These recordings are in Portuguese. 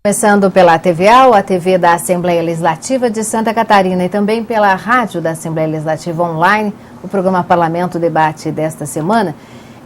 Começando pela TVA, a TV da Assembleia Legislativa de Santa Catarina, e também pela rádio da Assembleia Legislativa online, o programa Parlamento Debate desta semana,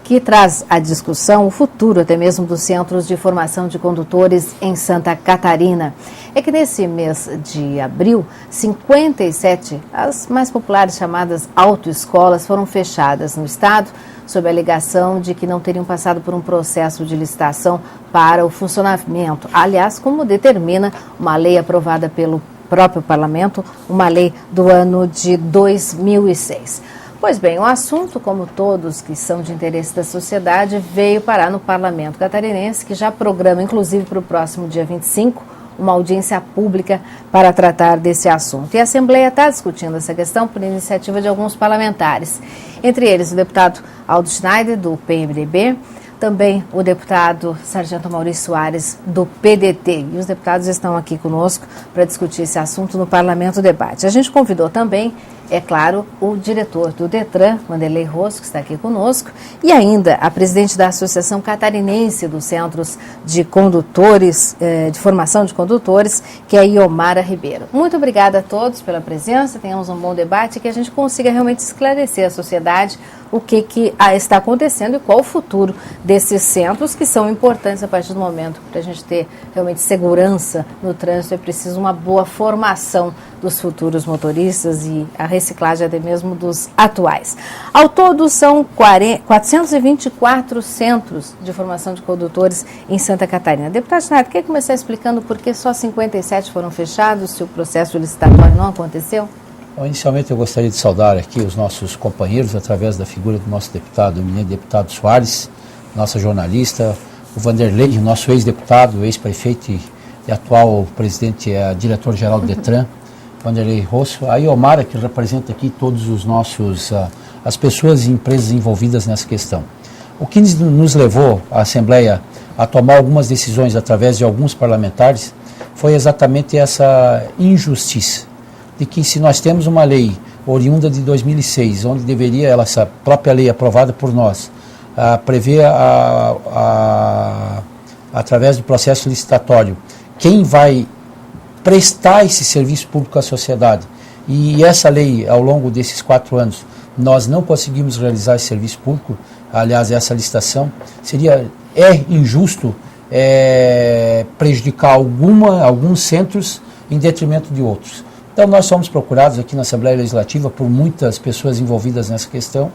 que traz à discussão o futuro até mesmo dos centros de formação de condutores em Santa Catarina. É que nesse mês de abril, 57, as mais populares chamadas autoescolas, foram fechadas no estado, sob a alegação de que não teriam passado por um processo de licitação para o funcionamento. Aliás, como determina uma lei aprovada pelo próprio parlamento, uma lei do ano de 2006. Pois bem, o assunto, como todos que são de interesse da sociedade, veio parar no parlamento catarinense, que já programa, inclusive para o próximo dia 25, uma audiência pública para tratar desse assunto. E a Assembleia está discutindo essa questão por iniciativa de alguns parlamentares, entre eles o deputado Aldo Schneider, do PMDB, também o deputado Sargento Maurício Soares, do PDT. E os deputados estão aqui conosco para discutir esse assunto no Parlamento Debate. A gente convidou também, é claro, o diretor do Detran, Wanderley Rosso, que está aqui conosco, e ainda a presidente da Associação Catarinense dos Centros de Condutores, de Formação de Condutores, que é a Iomara Ribeiro. Muito obrigada a todos pela presença, tenhamos um bom debate e que a gente consiga realmente esclarecer à sociedade o que está acontecendo e qual o futuro desses centros, que são importantes a partir do momento para a gente ter realmente segurança no trânsito. É preciso uma boa formação dos futuros motoristas e a reciclagem até mesmo dos atuais. Ao todo, são 424 centros de formação de condutores em Santa Catarina. Deputado Schneider, quer começar explicando por que só 57 foram fechados, se o processo licitatório não aconteceu? Bom, inicialmente eu gostaria de saudar aqui os nossos companheiros, através da figura do nosso deputado, o eminente deputado Soares, nossa jornalista, o Wanderley, nosso ex-deputado, ex-prefeito e atual presidente, diretor-geral do Detran, Wanderley Rosso, a Iomara, que representa aqui todos os nossos, as pessoas e empresas envolvidas nessa questão. O que nos levou, a Assembleia, a tomar algumas decisões através de alguns parlamentares, foi exatamente essa injustiça, de que se nós temos uma lei oriunda de 2006, onde deveria, essa própria lei aprovada por nós, prever, através do processo licitatório, quem vai prestar esse serviço público à sociedade, e essa lei, ao longo desses 4 anos, nós não conseguimos realizar esse serviço público, aliás, essa licitação, é injusto prejudicar alguns centros em detrimento de outros. Então, nós somos procurados aqui na Assembleia Legislativa por muitas pessoas envolvidas nessa questão,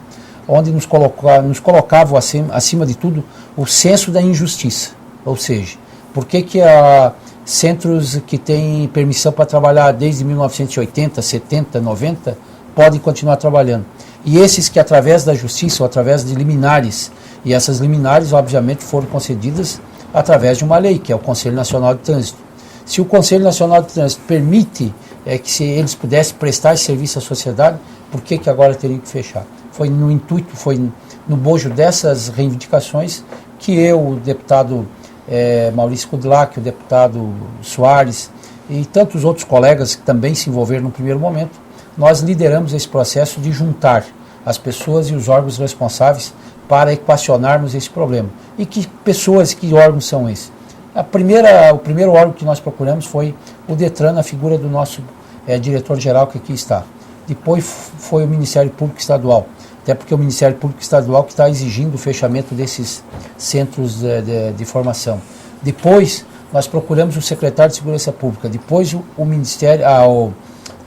onde nos colocavam acima de tudo o senso da injustiça. Ou seja, por que centros que têm permissão para trabalhar desde 1980, 70, 90, podem continuar trabalhando? E esses que, através da justiça ou através de liminares, e essas liminares, obviamente, foram concedidas através de uma lei, que é o Conselho Nacional de Trânsito. Se o Conselho Nacional de Trânsito permite que se eles pudessem prestar esse serviço à sociedade, por que agora teriam que fechar? Foi no intuito, foi no bojo dessas reivindicações que eu, o deputado Maurício Kudlak, o deputado Soares e tantos outros colegas que também se envolveram no primeiro momento, nós lideramos esse processo de juntar as pessoas e os órgãos responsáveis para equacionarmos esse problema. E que pessoas, que órgãos são esses? O primeiro órgão que nós procuramos foi o Detran, na figura do nosso diretor-geral que aqui está. Depois foi o Ministério Público Estadual, até porque é o Ministério Público Estadual que está exigindo o fechamento desses centros de formação. Depois nós procuramos o secretário de Segurança Pública, depois o Ministério,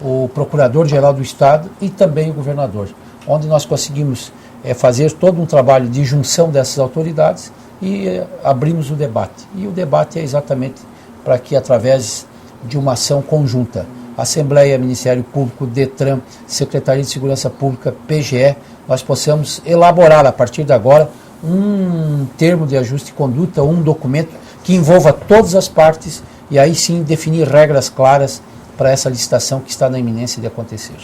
o Procurador-Geral do Estado e também o governador, onde nós conseguimos fazer todo um trabalho de junção dessas autoridades e abrimos o debate. E o debate é exatamente para que, através de uma ação conjunta, Assembleia, Ministério Público, Detran, Secretaria de Segurança Pública, PGE, nós possamos elaborar, a partir de agora, um termo de ajuste de conduta, um documento que envolva todas as partes e aí sim definir regras claras para essa licitação que está na iminência de acontecer.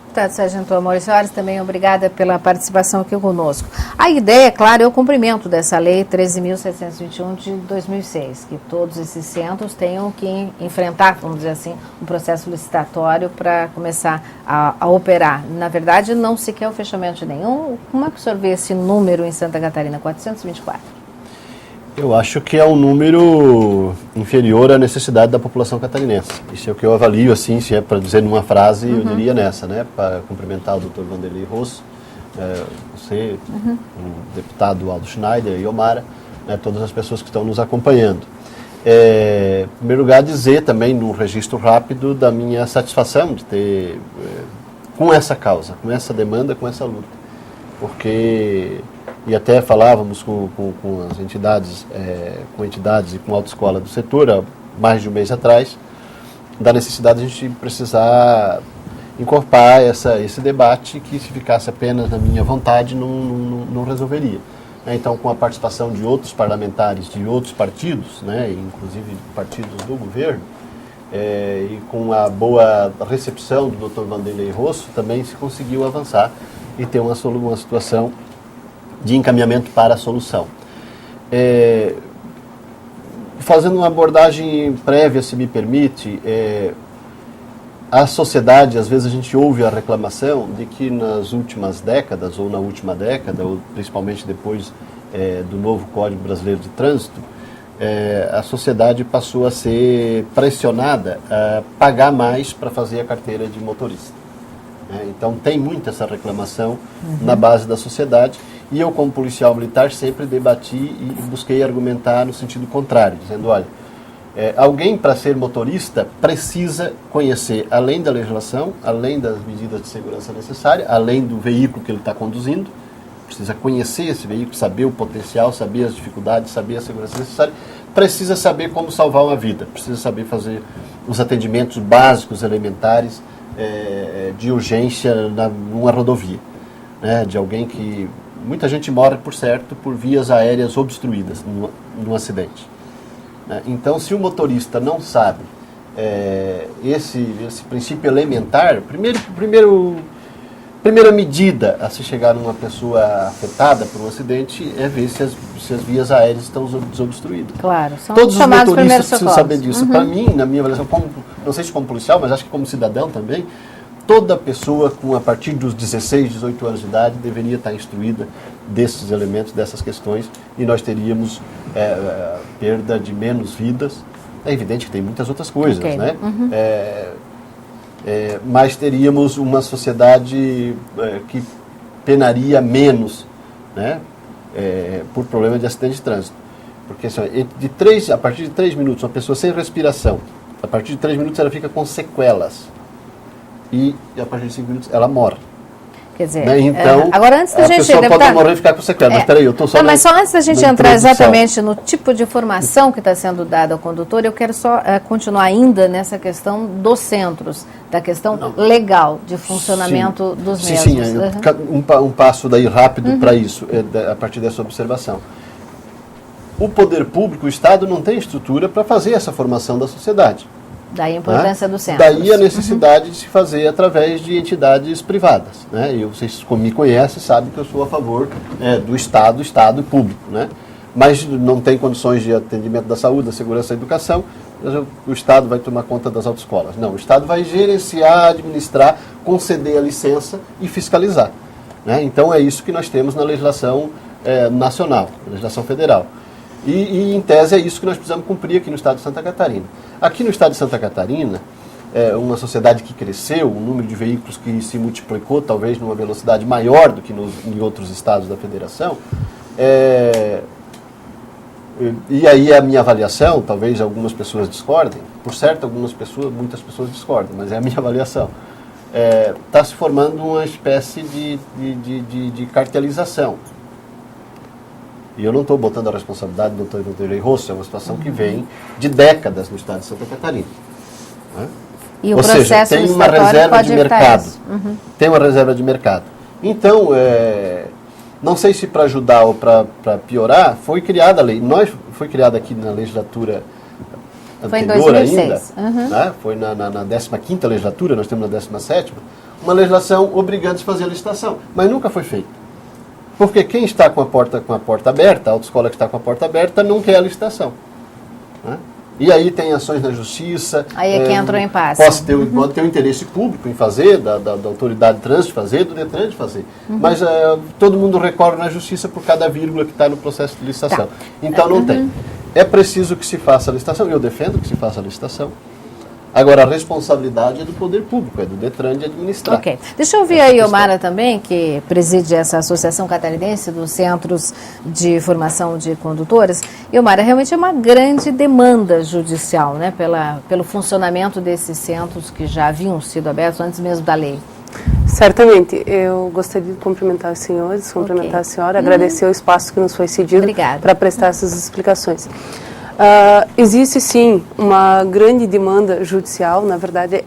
Deputado Sargento Maurício Soares, também obrigada pela participação aqui conosco. A ideia, claro, é o cumprimento dessa lei 13.721 de 2006, que todos esses centros tenham que enfrentar, vamos dizer assim, um processo licitatório para começar a operar. Na verdade, não se quer o fechamento de nenhum. Como é que o senhor vê esse número em Santa Catarina, 424? Eu acho que é um número inferior à necessidade da população catarinense. Isso é o que eu avalio, assim, se é para dizer numa frase, eu diria nessa, né? Para cumprimentar o Dr. Vanderlei Rosso, você, o deputado Aldo Schneider e Omara, né, todas as pessoas que estão nos acompanhando. Em primeiro lugar, dizer também, num registro rápido, da minha satisfação de ter, com essa causa, com essa demanda, com essa luta. Porque, e até falávamos com as entidades, com entidades e com a autoescola do setor, há mais de um mês atrás, da necessidade de a gente precisar incorporar esse debate que, se ficasse apenas na minha vontade, não resolveria. Então, com a participação de outros parlamentares de outros partidos, né, inclusive partidos do governo, e com a boa recepção do Dr. Vanderlei Rosso, também se conseguiu avançar e ter uma situação de encaminhamento para a solução. Fazendo uma abordagem prévia, se me permite, a sociedade, às vezes a gente ouve a reclamação de que nas últimas décadas, ou na última década, ou principalmente depois do novo Código Brasileiro de Trânsito, a sociedade passou a ser pressionada a pagar mais para fazer a carteira de motorista. Então tem muito essa reclamação na base da sociedade, e eu, como policial militar, sempre debati e busquei argumentar no sentido contrário, dizendo, olha, alguém, para ser motorista, precisa conhecer, além da legislação, além das medidas de segurança necessárias, além do veículo que ele está conduzindo, precisa conhecer esse veículo, saber o potencial, saber as dificuldades, saber a segurança necessária, precisa saber como salvar uma vida, precisa saber fazer os atendimentos básicos, elementares, de urgência numa rodovia, né, de alguém que... Muita gente morre, por certo, por vias aéreas obstruídas num acidente. Então, se o motorista não sabe esse princípio elementar, primeira medida a se chegar numa pessoa afetada por um acidente é ver se as vias aéreas estão desobstruídas. Claro, são todos os chamados motoristas precisam socorros. saber disso. Para mim, na minha avaliação, não sei se como policial, mas acho que como cidadão também, toda pessoa a partir dos 16, 18 anos de idade deveria estar instruída desses elementos, dessas questões, e nós teríamos perda de menos vidas. É evidente que tem muitas outras coisas, né? Mas teríamos uma sociedade que penaria menos, né, por problema de acidente de trânsito. Porque assim, a partir de 3 minutos, uma pessoa sem respiração, a partir de 3 minutos ela fica com sequelas. E a partir de 5 minutos ela morre. Quer dizer, né? Então, agora antes da gente... a pessoa pode morrer e ficar com sequelas. Mas peraí, eu estou só... mas só antes da gente entrar exatamente no tipo de formação que está sendo dada ao condutor, eu quero só continuar ainda nessa questão dos centros, da questão legal de funcionamento dos mesmos. Sim, um passo daí rápido para isso, a partir dessa observação. O poder público, o Estado, não tem estrutura para fazer essa formação da sociedade. Daí a importância do centro. Daí a necessidade de se fazer através de entidades privadas. Né? E vocês, como me conhecem, sabem que eu sou a favor do Estado público. Né? Mas não tem condições de atendimento da saúde, da segurança e da educação, o Estado vai tomar conta das autoescolas. Não, o Estado vai gerenciar, administrar, conceder a licença e fiscalizar. Né? Então é isso que nós temos na legislação nacional, na legislação federal. E, em tese, é isso que nós precisamos cumprir aqui no Estado de Santa Catarina. Aqui no Estado de Santa Catarina, uma sociedade que cresceu, um número de veículos que se multiplicou, talvez numa velocidade maior do que em outros estados da federação. E aí a minha avaliação, talvez algumas pessoas discordem, por certo, muitas pessoas discordam, mas é a minha avaliação. Está se formando uma espécie de cartelização. E eu não estou botando a responsabilidade do Dr. Vanderlei Rosso, é uma situação que vem de décadas no estado de Santa Catarina. Né? E o Ou seja, tem uma reserva de mercado. Tem uma reserva de mercado. Então, não sei se para ajudar ou para piorar, foi criada a lei. Foi criada aqui na legislatura anterior ainda. Né? Foi na 15ª legislatura, nós temos na 17ª, uma legislação obrigando a fazer a licitação. Mas nunca foi feita. Porque quem está com a porta aberta, a autoescola que está com a porta aberta, não quer a licitação. Né? E aí tem ações na justiça. Aí é que entra o impasse. Pode ter um interesse público em fazer, da autoridade de trânsito fazer, do Detran de fazer. Mas todo mundo recorre na justiça por cada vírgula que está no processo de licitação. Então não tem. É preciso que se faça a licitação, eu defendo que se faça a licitação. Agora, a responsabilidade é do poder público, é do Detran de administrar. Ok. Deixa eu ouvir a Iomara também, que preside essa Associação Catarinense dos Centros de Formação de Condutores. Iomara, realmente é uma grande demanda judicial, né, pelo funcionamento desses centros que já haviam sido abertos antes mesmo da lei. Certamente. Eu gostaria de cumprimentar os senhores, cumprimentar a senhora, agradecer o espaço que nos foi cedido para prestar essas explicações. Existe sim uma grande demanda judicial, na verdade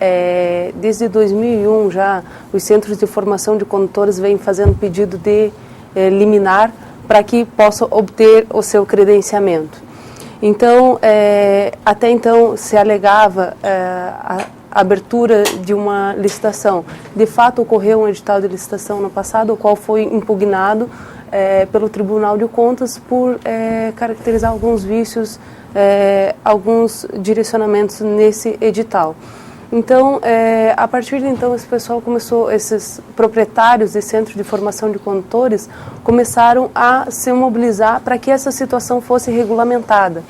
desde 2001 já os centros de formação de condutores vêm fazendo pedido de liminar para que possam obter o seu credenciamento. Então, até então se alegava a abertura de uma licitação. De fato ocorreu um edital de licitação no passado, o qual foi impugnado pelo Tribunal de Contas por caracterizar alguns vícios, alguns direcionamentos nesse edital. Então, a partir de então, esse pessoal começou, esses proprietários de centros de formação de condutores começaram a se mobilizar para que essa situação fosse regulamentada.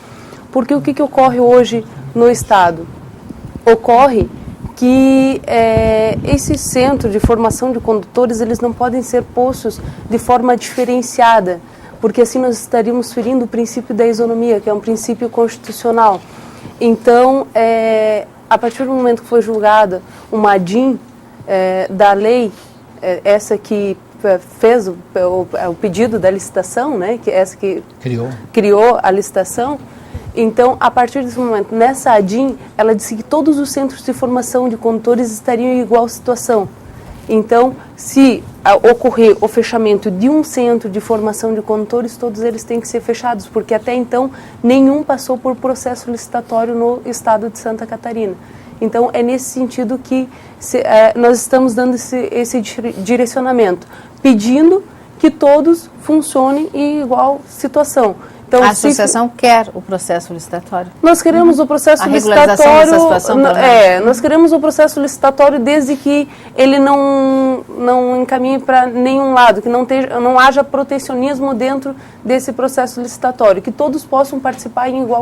Porque o que ocorre hoje no Estado? Ocorre que esse centro de formação de condutores, eles não podem ser postos de forma diferenciada, porque assim nós estaríamos ferindo o princípio da isonomia, que é um princípio constitucional. Então, a partir do momento que foi julgada uma ADIM da lei, essa que fez o pedido da licitação, né, que essa que criou a licitação, então, a partir desse momento, nessa ADIM, ela disse que todos os centros de formação de condutores estariam em igual situação. Então, se ocorrer o fechamento de um centro de formação de condutores, todos eles têm que ser fechados, porque até então nenhum passou por processo licitatório no estado de Santa Catarina. Então, é nesse sentido que nós estamos dando esse direcionamento, pedindo que todos funcionem em igual situação. Então, a associação quer o processo licitatório? Nós queremos o processo licitatório. Nós queremos o processo licitatório desde que ele não encaminhe para nenhum lado, que não haja protecionismo dentro desse processo licitatório, que todos possam participar em igual